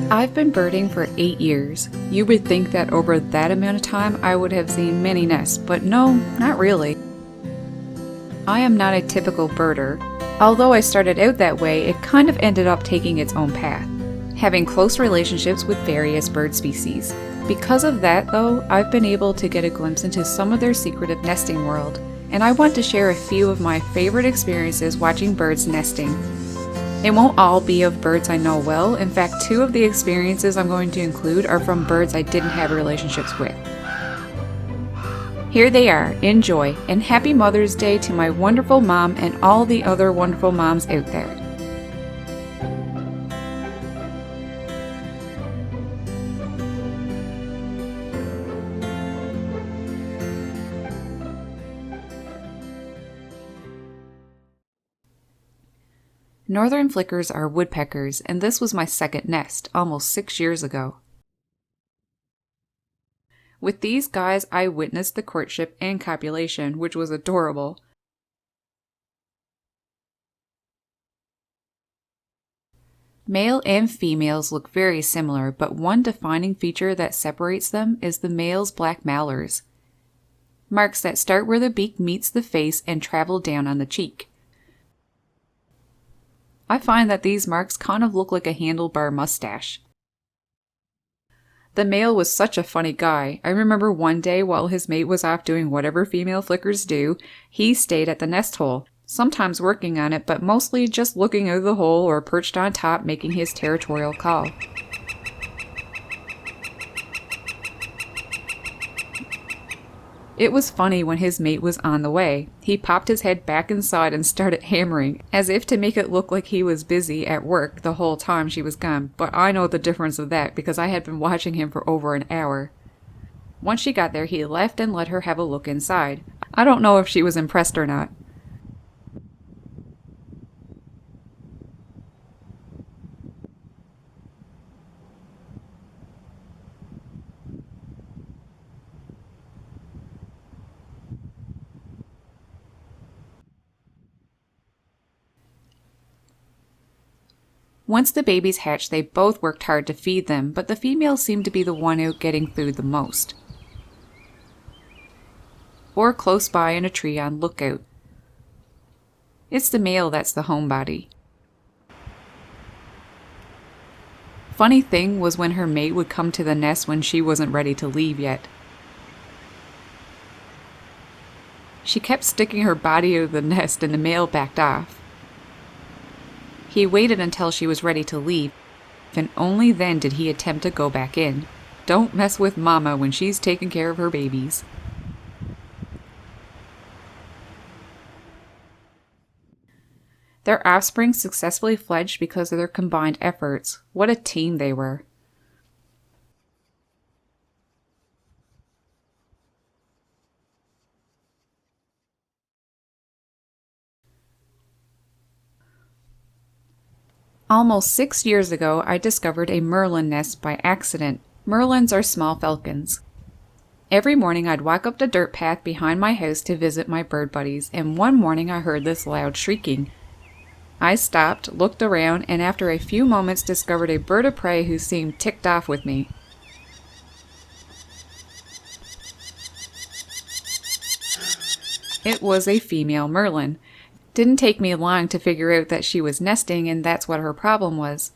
I've been birding for 8 years. You would think that over that amount of time I would have seen many nests, but no, not really. I am not a typical birder. Although I started out that way, it kind of ended up taking its own path, having close relationships with various bird species. Because of that though, I've been able to get a glimpse into some of their secretive nesting world, and I want to share a few of my favorite experiences watching birds nesting. It won't all be of birds I know well. In fact, 2 of the experiences I'm going to include are from birds I didn't have relationships with. Here they are. Enjoy, and happy Mother's Day to my wonderful mom and all the other wonderful moms out there. Northern flickers are woodpeckers, and this was my second nest, almost 6 years ago. With these guys, I witnessed the courtship and copulation, which was adorable. Male and females look very similar, but one defining feature that separates them is the male's black malars, marks that start where the beak meets the face and travel down on the cheek. I find that these marks kind of look like a handlebar mustache. The male was such a funny guy. I remember one day while his mate was off doing whatever female flickers do, he stayed at the nest hole, sometimes working on it, but mostly just looking out of the hole or perched on top making his territorial call. It was funny when his mate was on the way. He popped his head back inside and started hammering, as if to make it look like he was busy at work the whole time she was gone, but I know the difference of that because I had been watching him for over an hour. Once she got there, he left and let her have a look inside. I don't know if she was impressed or not. Once the babies hatched, they both worked hard to feed them, but the female seemed to be the one out getting food the most, or close by in a tree on lookout. It's the male that's the homebody. Funny thing was when her mate would come to the nest when she wasn't ready to leave yet. She kept sticking her body out of the nest and the male backed off. He waited until she was ready to leave, and only then did he attempt to go back in. Don't mess with Mama when she's taking care of her babies. Their offspring successfully fledged because of their combined efforts. What a team they were. Almost 6 years ago, I discovered a merlin nest by accident. Merlins are small falcons. Every morning I'd walk up the dirt path behind my house to visit my bird buddies, and one morning I heard this loud shrieking. I stopped, looked around, and after a few moments discovered a bird of prey who seemed ticked off with me. It was a female merlin. Didn't take me long to figure out that she was nesting, and that's what her problem was.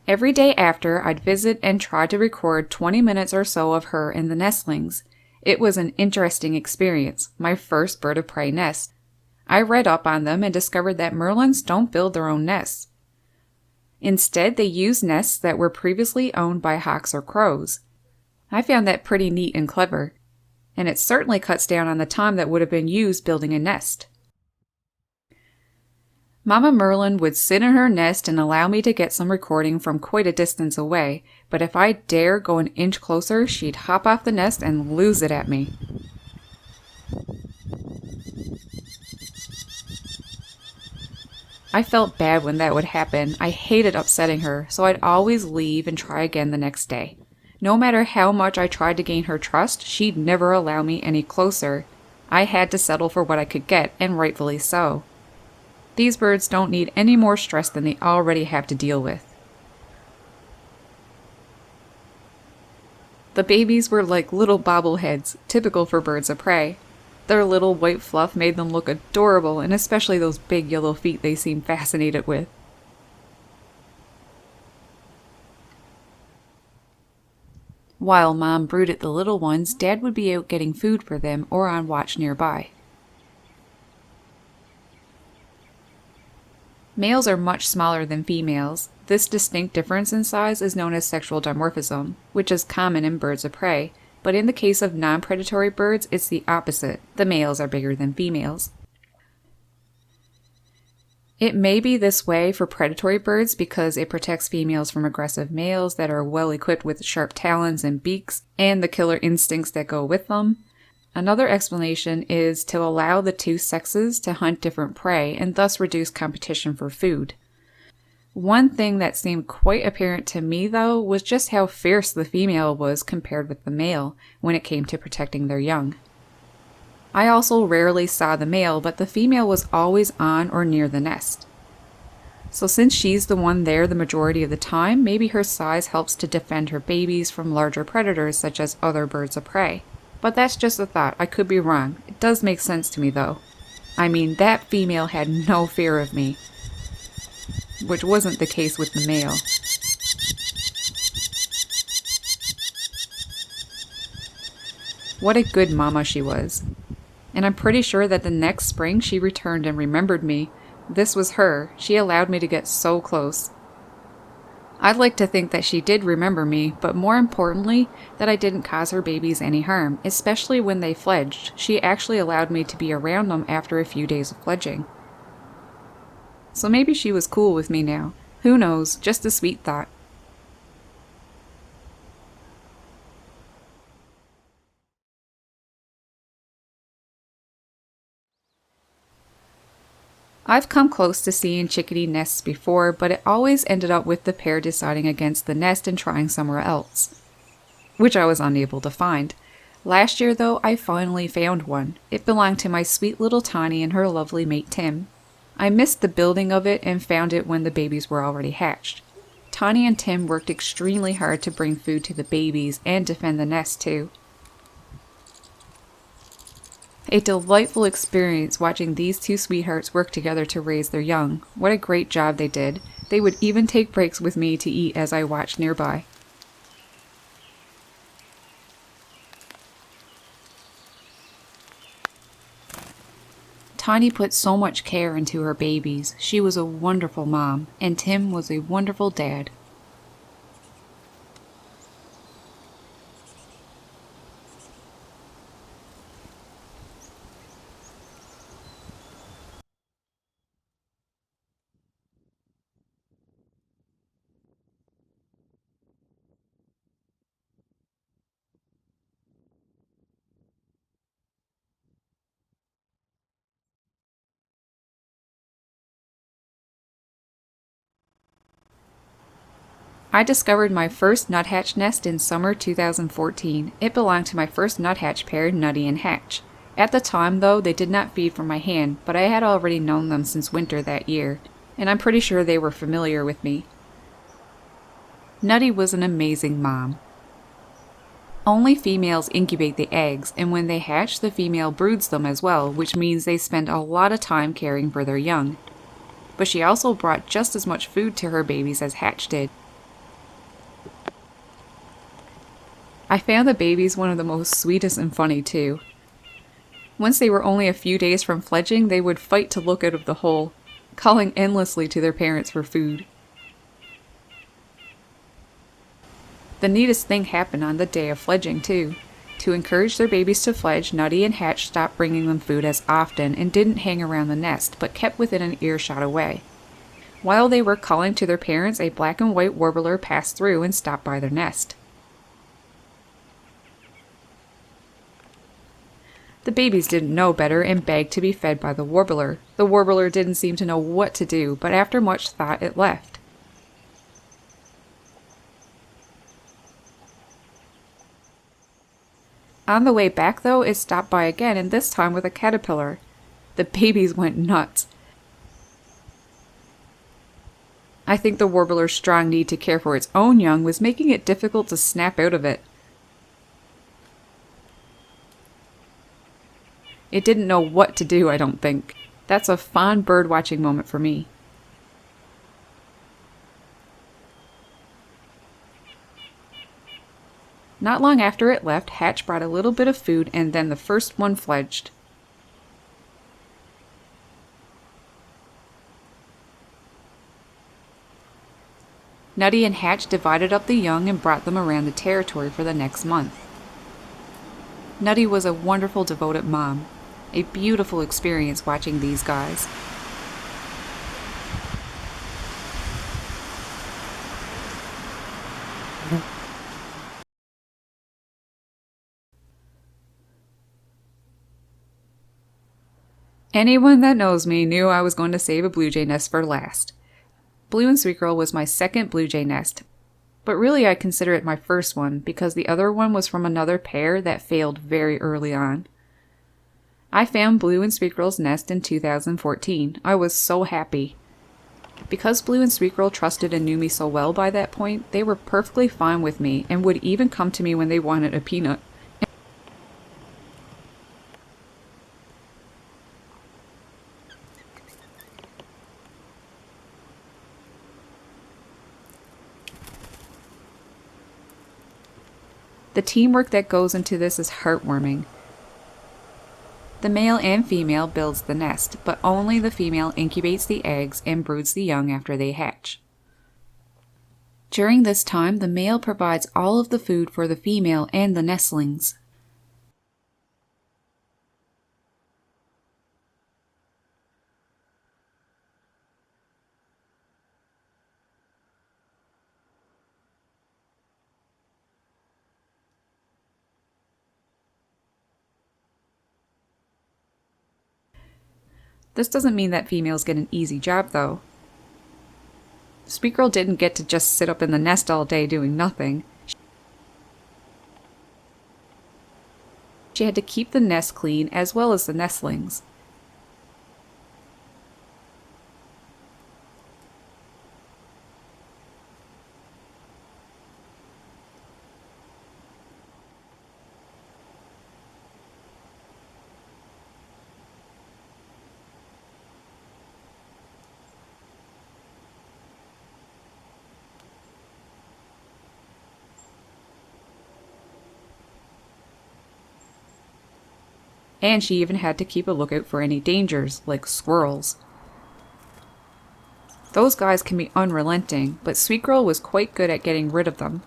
Every day after, I'd visit and try to record 20 minutes or so of her and the nestlings. It was an interesting experience, my first bird of prey nest. I read up on them and discovered that merlins don't build their own nests. Instead, they use nests that were previously owned by hawks or crows. I found that pretty neat and clever, and it certainly cuts down on the time that would have been used building a nest. Mama Merlin would sit in her nest and allow me to get some recording from quite a distance away, but if I dare go an inch closer, she'd hop off the nest and lose it at me. I felt bad when that would happen. I hated upsetting her, so I'd always leave and try again the next day. No matter how much I tried to gain her trust, she'd never allow me any closer. I had to settle for what I could get, and rightfully so. These birds don't need any more stress than they already have to deal with. The babies were like little bobbleheads, typical for birds of prey. Their little white fluff made them look adorable, and especially those big yellow feet they seemed fascinated with. While Mom brooded the little ones, Dad would be out getting food for them or on watch nearby. Males are much smaller than females. This distinct difference in size is known as sexual dimorphism, which is common in birds of prey, but in the case of non-predatory birds, it's the opposite. The males are bigger than females. It may be this way for predatory birds because it protects females from aggressive males that are well equipped with sharp talons and beaks, and the killer instincts that go with them. Another explanation is to allow the two sexes to hunt different prey and thus reduce competition for food. One thing that seemed quite apparent to me, though, was just how fierce the female was compared with the male when it came to protecting their young. I also rarely saw the male, but the female was always on or near the nest. So since she's the one there the majority of the time, maybe her size helps to defend her babies from larger predators such as other birds of prey. But that's just a thought, I could be wrong. It does make sense to me though. I mean, that female had no fear of me, which wasn't the case with the male. What a good mama she was. And I'm pretty sure that the next spring she returned and remembered me. This was her. She allowed me to get so close. I'd like to think that she did remember me, but more importantly, that I didn't cause her babies any harm, especially when they fledged. She actually allowed me to be around them after a few days of fledging. So maybe she was cool with me now. Who knows, just a sweet thought. I've come close to seeing chickadee nests before, but it always ended up with the pair deciding against the nest and trying somewhere else, which I was unable to find. Last year, though, I finally found one. It belonged to my sweet little Tawny and her lovely mate Tim. I missed the building of it and found it when the babies were already hatched. Tawny and Tim worked extremely hard to bring food to the babies and defend the nest too. A delightful experience watching these two sweethearts work together to raise their young. What a great job they did. They would even take breaks with me to eat as I watched nearby. Tawny put so much care into her babies. She was a wonderful mom, and Tim was a wonderful dad. I discovered my first nuthatch nest in summer 2014. It belonged to my first nuthatch pair, Nutty and Hatch. At the time, though, they did not feed from my hand, but I had already known them since winter that year, and I'm pretty sure they were familiar with me. Nutty was an amazing mom. Only females incubate the eggs, and when they hatch, the female broods them as well, which means they spend a lot of time caring for their young. But she also brought just as much food to her babies as Hatch did. I found the babies one of the most sweetest and funny too. Once they were only a few days from fledging, they would fight to look out of the hole, calling endlessly to their parents for food. The neatest thing happened on the day of fledging too. To encourage their babies to fledge, Nutty and Hatch stopped bringing them food as often and didn't hang around the nest, but kept within an earshot away. While they were calling to their parents, a black and white warbler passed through and stopped by their nest. The babies didn't know better and begged to be fed by the warbler. The warbler didn't seem to know what to do, but after much thought it left. On the way back, though, it stopped by again, and this time with a caterpillar. The babies went nuts. I think the warbler's strong need to care for its own young was making it difficult to snap out of it. It didn't know what to do, I don't think. That's a fond bird watching moment for me. Not long after it left, Hatch brought a little bit of food and then the first one fledged. Nutty and Hatch divided up the young and brought them around the territory for the next month. Nutty was a wonderful, devoted mom. A beautiful experience watching these guys. Anyone that knows me knew I was going to save a blue jay nest for last. Blue and Sweet Girl was my second blue jay nest, but really I consider it my first one because the other one was from another pair that failed very early on. I found Blue and Sweet Girl's nest in 2014. I was so happy. Because Blue and Sweet Girl trusted and knew me so well by that point, they were perfectly fine with me and would even come to me when they wanted a peanut. The teamwork that goes into this is heartwarming. The male and female builds the nest, but only the female incubates the eggs and broods the young after they hatch. During this time, the male provides all of the food for the female and the nestlings. This doesn't mean that females get an easy job, though. Sweet Girl didn't get to just sit up in the nest all day doing nothing. She had to keep the nest clean as well as the nestlings. And she even had to keep a lookout for any dangers, like squirrels. Those guys can be unrelenting, but Sweet Girl was quite good at getting rid of them.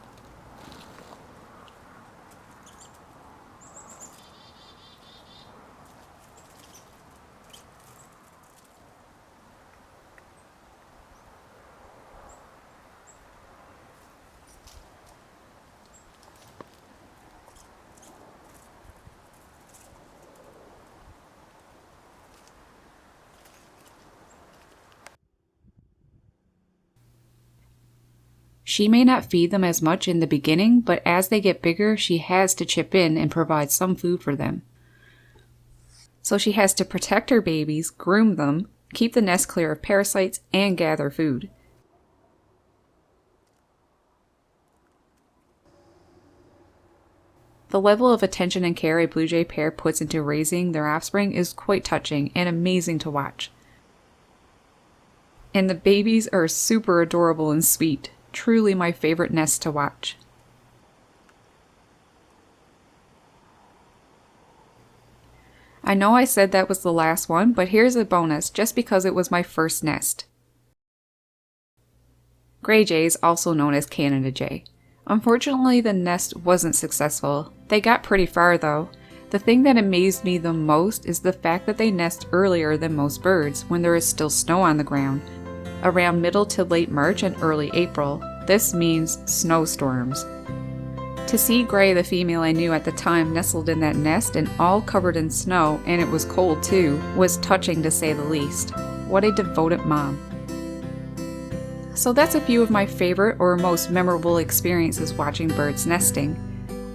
She may not feed them as much in the beginning, but as they get bigger, she has to chip in and provide some food for them. So she has to protect her babies, groom them, keep the nest clear of parasites, and gather food. The level of attention and care a blue jay pair puts into raising their offspring is quite touching and amazing to watch. And the babies are super adorable and sweet. Truly my favorite nest to watch. I know I said that was the last one, but here's a bonus just because it was my first nest. Gray jays, also known as Canada jay. Unfortunately, the nest wasn't successful. They got pretty far though. The thing that amazed me the most is the fact that they nest earlier than most birds when there is still snow on the ground. Around middle to late March and early April. This means snowstorms. To see Gray, the female I knew at the time, nestled in that nest and all covered in snow, and it was cold too, was touching to say the least. What a devoted mom. So that's a few of my favorite or most memorable experiences watching birds nesting.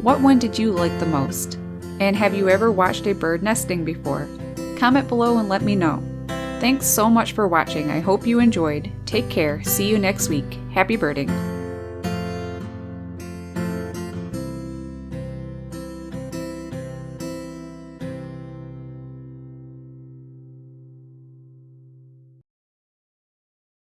What one did you like the most? And have you ever watched a bird nesting before? Comment below and let me know. Thanks so much for watching. I hope you enjoyed. Take care. See you next week. Happy birding.